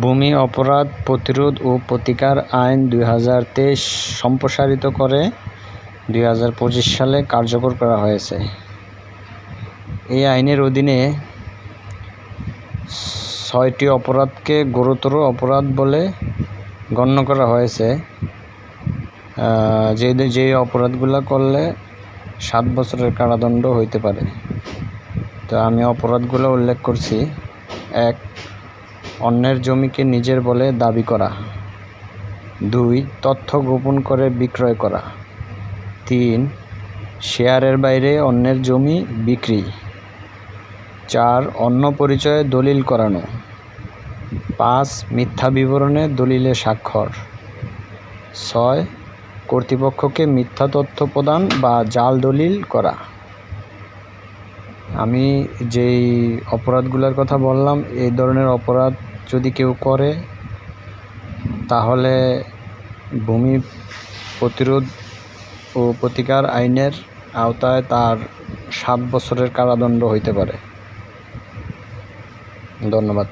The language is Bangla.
ভূমি অপরাধ প্রতিরোধ ও প্রতিকার আইন ২০২৩ সম্প্রসারিত করে ২০২৫ সালে কার্যকর করা হয়েছে। এই আইনের অধীনে ৬টি অপরাধকে গুরুতর অপরাধ বলে গণ্য করা হয়েছে, যে অপরাধগুলো করলে ৭ বছরের কারাদণ্ড হইতে পারে। তো আমি অপরাধগুলো উল্লেখ করছি। ১. অন্যের জমিকে নিজের বলে দাবি করা। ২. তথ্য গোপন করে বিক্রয় করা। ৩. শেয়ারের বাইরে অন্যের জমি বিক্রি। ৪. অন্য পরিচয়ে দলিল করানো। ৫. মিথ্যা বিবরণে দলিলে স্বাক্ষর। ৬. কর্তৃপক্ষকে মিথ্যা তথ্য প্রদান বা জাল দলিল করা। আমি যেই অপরাধগুলোর কথা বললাম, এই ধরনের অপরাধ যদি কেউ করে তাহলে ভূমি প্রতিরোধ ও প্রতিকার আইনের আওতায় তার ৭ বছরের কারাদণ্ড হইতে পারে। ধন্যবাদ।